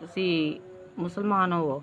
ਤੁਸੀਂ ਮੁਸਲਮਾਨ ਹੋ।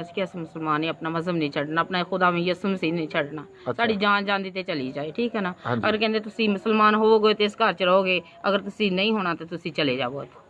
ਅਸੀਂ ਕਿ ਅਸੀਂ ਮੁਸਲਮਾਨ ਹੀ, ਆਪਣਾ ਮਜ਼ਹਬ ਨਹੀਂ ਛੱਡਣਾ, ਆਪਣਾ ਖੁਦਾ ਵੀ ਯਿਸੂ ਮਸੀਹ ਨਹੀਂ ਛੱਡਣਾ। ਸਾਡੀ ਜਾਨ ਜਾਂਦੀ ਤੇ ਚਲੀ ਜਾਏ, ਠੀਕ ਹੈ ਨਾ। ਅਗਰ ਕਹਿੰਦੇ ਤੁਸੀਂ ਮੁਸਲਮਾਨ ਹੋਵੋਗੇ ਤੇ ਇਸ ਘਰ 'ਚ ਰਹੋਗੇ, ਅਗਰ ਤੁਸੀਂ ਨਹੀਂ ਹੋਣਾ ਤੇ ਤੁਸੀਂ ਚਲੇ ਜਾਵੋ।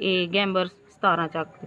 ਇਹ ਗੈਂਬਰ 17 ਚੱਕ ਦੇ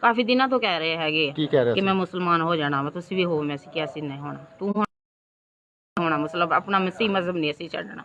ਕਾਫੀ ਦਿਨਾਂ ਤੋਂ ਕਹਿ ਰਹੇ ਹੈਗੇ ਕੀ ਕਹਿ ਰਹੇ ਕਿ ਸੀ? ਮੈਂ ਮੁਸਲਮਾਨ ਹੋ ਜਾਣਾ ਵਾ, ਤੁਸੀਂ ਵੀ ਹੋ। ਮੈਂ ਸੀ ਕਿਹਾ ਸੀ ਨਹੀਂ ਹੋਣਾ, ਤੂੰ ਹੋਣਾ, ਮਤਲਬ ਆਪਣਾ ਮਸੀਹ ਮਜ਼ਹਬ ਨਹੀਂ ਅਸੀਂ ਛੱਡਣਾ।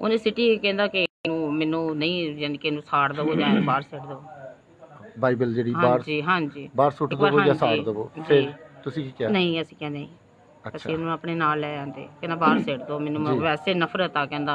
ਉਹਨੇ ਸਿੱਟੀ, ਕਹਿੰਦਾ ਕਿ ਮੈਨੂੰ ਨਹੀਂ, ਯਾਨੀ ਕਿ ਇਹਨੂੰ ਸਾੜ ਦਵੋ ਜਾਂ ਬਾਹਰ ਸਿੱਟ ਦਵੋ। ਬਾਈਬਲ ਜਿਹੜੀ ਬਾਹਰ ਹਾਂਜੀ ਹਾਂਜੀ ਬਾਹਰ ਸੁੱਟ ਦਵੋ ਜਾਂ ਸਾੜ ਦਵੋ। ਫਿਰ ਤੁਸੀਂ ਕੀ ਕਿਹਾ? ਨਹੀਂ ਅਸੀਂ ਕਿਹਾ ਨਹੀਂ, ਅਸੀਂ ਇਹਨੂੰ ਆਪਣੇ ਨਾਲ ਲੈ ਆਂਦੇ। ਕਹਿੰਦਾ ਬਾਹਰ ਸਿੱਟ ਦੋ, ਮੈਨੂੰ ਵੈਸੇ ਨਫ਼ਰਤ ਆ, ਕਹਿੰਦਾ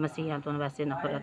ਮਸੀਹਾਂ ਤੋਂ ਵੈਸੇ ਨਫ਼ਰਤ।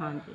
ਹਾਂਜੀ।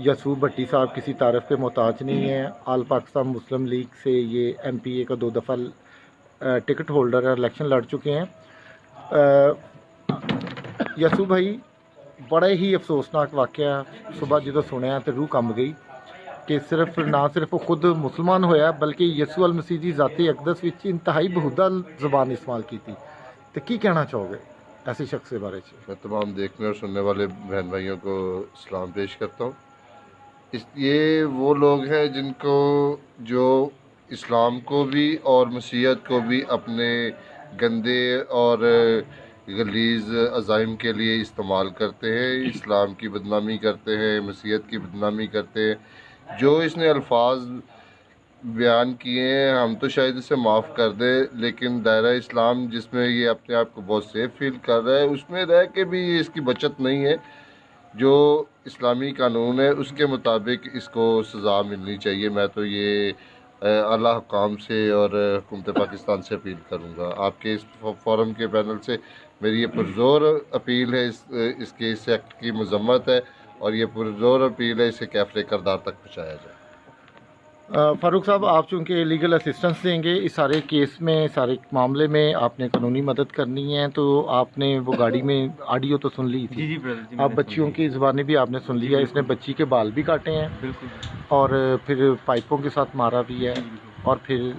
یسوع بھٹی صاحب کسی تعارف کے محتاج نہیں ہیں، آل پاکستان مسلم لیگ سے یہ MPA کا 2 دفعہ ٹکٹ ہولڈر ہے، الیکشن لڑ چکے ہیں۔ یسوع بھائی بڑے ہی افسوسناک واقعہ صبح جدو سنیا تو روح کم گئی کہ نہ صرف وہ خود مسلمان ہویا بلکہ یسوع المسیح دی ذات اقدس وچ انتہائی بہودہ زبان استعمال کی تھی، تو کی کہنا چاہو گے ایسے شخص کے بارے میں؟ میں تمام دیکھنے اور سننے والے بہن بھائیوں کو سلام پیش کرتا ہوں۔ یہ وہ لوگ ہیں جن کو جو اسلام کو بھی اور مسیحیت کو بھی اپنے گندے اور غلیظ عزائم کے لیے استعمال کرتے ہیں، اسلام کی بدنامی کرتے ہیں، مسیحیت کی بدنامی کرتے ہیں۔ جو اس نے الفاظ بیان کیے ہیں ہم تو شاید اسے معاف کر دیں، لیکن دائرہ اسلام جس میں یہ اپنے آپ کو بہت سیف فیل کر رہا ہے اس میں رہ کے بھی اس کی بچت نہیں ہے۔ جو اسلامی قانون ہے اس کے مطابق اس کو سزا ملنی چاہیے۔ میں تو یہ اعلیٰ حکام سے اور حکومت پاکستان سے اپیل کروں گا۔ آپ کے اس فورم کے پینل سے میری یہ پرزور اپیل ہے، اس کے اس ایکٹ کی مذمت ہے، اور یہ پرزور اپیل ہے اسے کیفر کردار تک پہنچایا جائے۔ فاروق صاحب، آپ چونکہ لیگل اسسٹنس دیں گے اس سارے کیس میں، سارے معاملے میں آپ نے قانونی مدد کرنی ہے، تو آپ نے وہ گاڑی میں آڈیو تو سن لی تھی؟ آپ بچیوں کی زبانیں بھی آپ نے سن لیا، اس نے بچی کے بال بھی کاٹے ہیں اور پھر پائپوں کے ساتھ مارا بھی ہے، اور پھر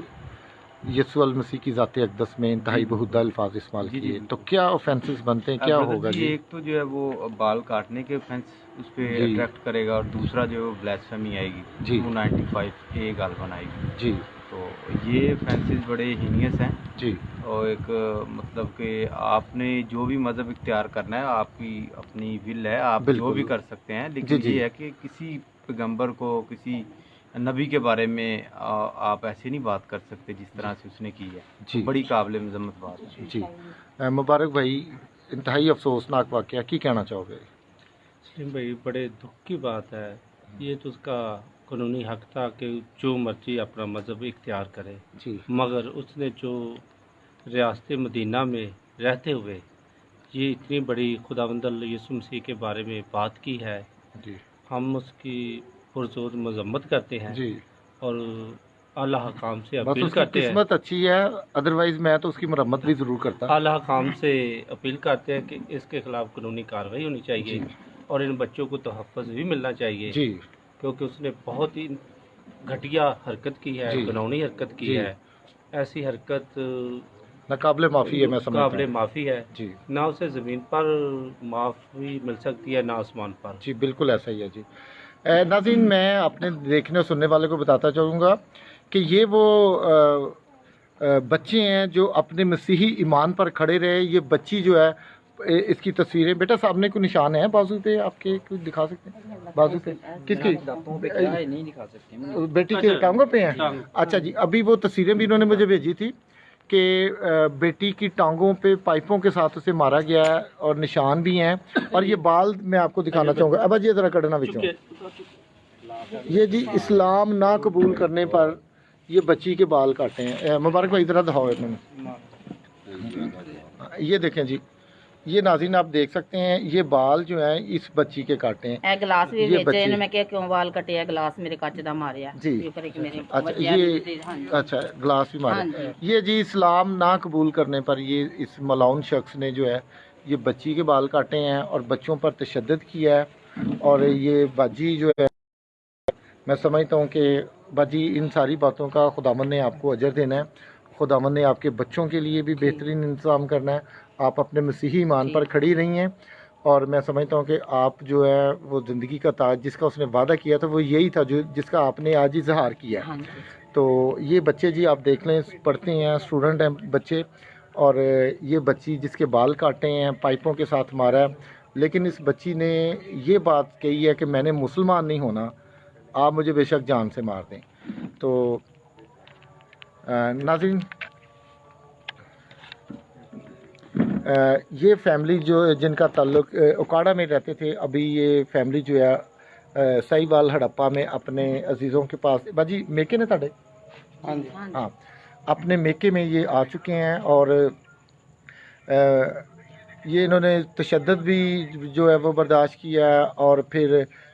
یسوع المسیح کی ذات اقدس میں انتہائی بہودہ الفاظ استعمال کیے، تو کیا اوفینسز بنتے ہیں، کیا ہوگا جی؟ ایک تو جو ہے وہ بال کاٹنے کے اوفینس اس پہ اٹریکٹ کرے گا، اور دوسرا جو بلیسفیمی آئے گی جی 295A غالباً آئے گی جی، تو یہ اوفینسز بڑے ہینیس ہیں جی، اور ایک مطلب کہ آپ نے جو بھی مذہب اختیار کرنا ہے آپ کی اپنی ول ہے، آپ جو بھی کر سکتے ہیں، لیکن یہ ہے کہ کسی پیغمبر کو، کسی نبی کے بارے میں آپ ایسے نہیں بات کر سکتے جس طرح سے اس نے کی ہے، بڑی قابل مذمت بات ہے۔ جی مبارک بھائی، انتہائی افسوسناک واقعہ، کی کہنا چاہو گے؟ سلیم بھائی، بڑے دکھ کی بات ہے، یہ تو اس کا قانونی حق تھا کہ جو مرضی اپنا مذہب اختیار کرے، جی مگر اس نے جو ریاست مدینہ میں رہتے ہوئے یہ اتنی بڑی خداوند یسوع مسیح کے بارے میں بات کی ہے، جی ہم اس کی پرزور مذمت کرتے ہیں جی، اور اعلیٰ حکام سے بس اپیل اس کی کرتے ہیں، قسمت اچھی ہے، ادروائز میں تو اس کی مرمت بھی ضرور کرتا۔ اعلیٰ حکام سے اپیل کرتے ہیں کہ اس کے خلاف قانونی کارروائی ہونی چاہیے اور ان بچوں کو تحفظ بھی ملنا چاہیے، جی کیونکہ اس نے بہت ہی گھٹیا حرکت کی ہے، جی گناہونی حرکت کی جی، ہے، ایسی حرکت ناقابل معافی ہے، میں سمجھتا قابل ہوں۔ معافی ہے، جی نہ اسے زمین پر معافی مل سکتی ہے نہ آسمان پر۔ جی بالکل ایسا ہی ہے جی۔ ناظرین، میں اپنے دیکھنے اور سننے والے کو بتاتا چاہوں گا کہ یہ وہ بچے ہیں جو اپنے مسیحی ایمان پر کھڑے رہے۔ یہ بچی جو ہے، اس کی تصویریں بیٹا سامنے کو نشان ہے بازو پہ، آپ کے کچھ دکھا سکتے ہیں بازو پہ؟ کس کی؟ نہیں دکھا سکتے، بیٹی کے ٹانگوں پہ ہیں؟ اچھا جی، ابھی وہ تصویریں بھی انہوں نے مجھے بھیجی تھی کہ بیٹی کی ٹانگوں پہ پائپوں کے ساتھ اسے مارا گیا ہے اور نشان بھی ہیں، اور یہ بال میں آپ کو دکھانا چاہوں گا۔ ابا جی ذرا کڑنا بچوں، یہ جی اسلام نہ قبول کرنے پر یہ بچی کے بال کاٹے ہیں۔ مبارک بھائی ذرا دکھاؤ انہوں نے، یہ دیکھیں جی، یہ ناظرین آپ دیکھ سکتے ہیں، یہ بال جو ہیں اس بچی کے کاٹے ہیں۔ ਇਹ ਗਲਾਸ ਵੀ ਇਹ ਵੇਚੇ ਬੱਚੇ- ਇਹਨੂੰ ਮੈਂ ਕਿਹਾ ਕਿਉਂ ਵਾਲ ਕੱਟੇ ਆ, ਗਲਾਸ ਮੇਰੇ ਕੱਚ ਦਾ ਮਾਰਿਆ ਜੀ। ਇਹ ਕਰੇ ਕਿ ਮੇਰੇ اچھا ਬੱਚਿਆਂ ਦੀ یہ ਹਾਂਜੀ اچھا گلاس بھی مارے، ہاں جی۔ یہ جی اسلام نہ قبول کرنے پر یہ اس ملاؤن شخص نے جو ہے یہ بچی کے بال کاٹے ہیں اور بچوں پر تشدد کیا ہے، اور یہ باجی جو ہے، میں سمجھتا ہوں کہ باجی ان ساری باتوں کا خداوند نے آپ کو اجر دینا ہے، خداوند نے آپ کے بچوں کے لیے بھی بہترین انتظام کرنا ہے۔ آپ اپنے مسیحی ایمان پر کھڑی رہی ہیں، اور میں سمجھتا ہوں کہ آپ جو ہے وہ زندگی کا تاج جس کا اس نے وعدہ کیا تھا وہ یہی تھا جو جس کا آپ نے آج اظہار کیا ہے۔ ہاں جی۔ تو یہ بچے جی آپ دیکھ لیں، پڑھتے ہیں، اسٹوڈنٹ ہیں بچے، اور یہ بچی جس کے بال کاٹے ہیں، پائپوں کے ساتھ مارا ہے، لیکن اس بچی نے یہ بات کہی ہے کہ میں نے مسلمان نہیں ہونا، آپ مجھے بے شک جان سے مار دیں۔ تو ناظرین، یہ فیملی جو جن کا تعلق اکاڑا میں رہتے تھے، ابھی یہ فیملی جو ہے سائی وال ہڑپا میں اپنے عزیزوں کے پاس، باجی میکے نے تاڑے، ہاں اپنے میکے میں یہ آ چکے ہیں، اور یہ انہوں نے تشدد بھی جو ہے وہ برداشت کیا ہے، اور پھر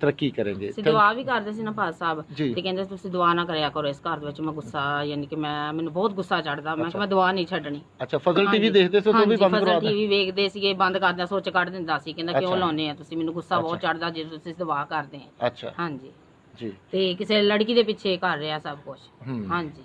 ਤਰੱਕੀ ਕਰਾਂਗੇ। ਦੁਆ ਵੀ ਕਰਦੇ ਸੀ ਨਾ ਭਾਈ ਸਾਹਿਬ, ਜੀ। ਤੇ ਕਹਿੰਦੇ ਤੁਸੀਂ ਦੁਆ ਨਾ ਕਰਿਆ ਕਰੋ ਇਸ ਘਰ ਦੇ ਵਿੱਚ। ਮੈਂ ਗੁੱਸਾ ਯਾਨੀ ਕਿ ਮੈਨੂੰ ਬਹੁਤ ਗੁੱਸਾ ਚੜਦਾ। ਮੈਂ ਕਿਹਾ ਮੈਂ ਦੁਆ ਨਹੀਂ ਛੱਡਣੀ। ਅੱਛਾ, ਫਜ਼ਲ ਟੀਵੀ ਦੇਖਦੇ ਸੀ ਤਾਂ ਵੀ ਬੰਦ ਕਰਵਾ ਫਜ਼ਲ ਟੀਵੀ ਵੇਖਦੇ ਸੀਗੇ, ਬੰਦ ਕਰਦਾ ਸੋਚ ਕੱਢ ਦਿੰਦਾ ਸੀ, ਕਹਿੰਦਾ ਕਿਉਂ ਅੱਛਾ। ਲਾਉਨੇ ਆ ਤੁਸੀਂ, ਮੈਨੂੰ ਗੁੱਸਾ ਬਹੁਤ ਚੜਦਾ ਜੇ ਤੁਸੀਂ ਦੁਆ ਕਰਦੇ ਆ। ਅੱਛਾ ਹਾਂਜੀ ਜੀ, ਤੇ ਕਿਸੇ ਲੜਕੀ ਦੇ ਪਿੱਛੇ ਕਰ ਰਿਹਾ ਸਭ ਕੁਝ। ਹਾਂਜੀ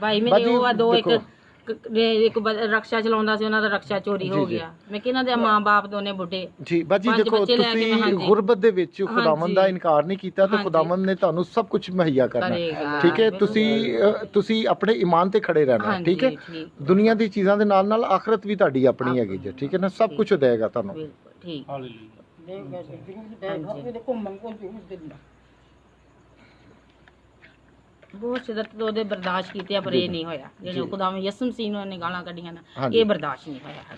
ਭਾਈ। ਮੇਰੇ ਬਾਜੀ, ਉਹ ਆ ਦੋ ਦੇਖੋ। ਇੱਕ ਰਕਸ਼ਾ ਚਲਾਉਂਦਾ ਸੀ, ਉਹਨਾਂ ਦਾ ਰਕਸ਼ਾ ਚੋਰੀ ਹੋ ਗਿਆ। ਮੈਂ ਕਿਹਨਾਂ ਦੇ ਮਾਂ-ਬਾਪ ਦੋਨੇ ਬੁੱਢੇ। ਜੀ ਬਾਜੀ, ਪੰਜ ਦੇਖੋ ਬੱਚੇ ਲੈ ਕੇ ਮੈਂ, ਤੁਸੀਂ ਹਾਂਜੀ। ਗੁਰਬਤ ਦੇ ਵਿੱਚ ਖੁਦਾਵੰਦ ਹਾਂਜੀ। ਦਾ ਇਨਕਾਰ ਨਹੀਂ ਕੀਤਾ ਤੇ ਹਾਂਜੀ। ਖੁਦਾਵੰਦ ਨੇ ਤੁਹਾਨੂੰ ਸਭ ਕੁਝ ਮੁਹੱਈਆ ਕਰਨਾ ਹੈ। ਕਰੇਗਾ। ਠੀਕ ਹੈ, ਬਿਲਕੁਲ। ਤੁਸੀਂ ਆਪਣੇ ਈਮਾਨ ਤੇ ਖੜੇ ਰਹਿਣਾ ਹੈ। ਠੀਕ ਹੈ, ਠੀਕ। ਦੁਨੀਆ ਦੀ ਚੀਜ਼ਾਂ ਦੇ ਨਾਲ ਨਾਲ ਆਖਰਤ ਵੀ ਤੁਹਾਡੀ ਆਪਣੀ ਹੈਗੀ ਜੀ। ਠੀਕ ਹੈ ਨਾ, ਸਭ ਕੁਝ ਦੇਗਾ ਤੁਹਾਨੂੰ। ਬਿਲਕੁਲ ਠੀਕ। ਹਾਲੇਲੂਇਆ। ਬਹੁਤ ਸ਼ਿੱਦਤ ਤੋਂ ਉਹਦੇ ਬਰਦਾਸ਼ਤ ਕੀਤੇ, ਪਰ ਇਹ ਨਹੀਂ ਹੋਇਆ। ਜਿਹੜੇ ਖੁਦਾਵੰਦ ਯਿਸੂ ਮਸੀਹ ਨੂੰ ਉਹਨੇ ਗਾਲਾਂ ਕੱਢੀਆਂ ਨਾ, ਹਾਂਜੀ। ਇਹ ਬਰਦਾਸ਼ਤ ਨਹੀਂ ਹੋਇਆ।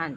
ਹਾਂਜੀ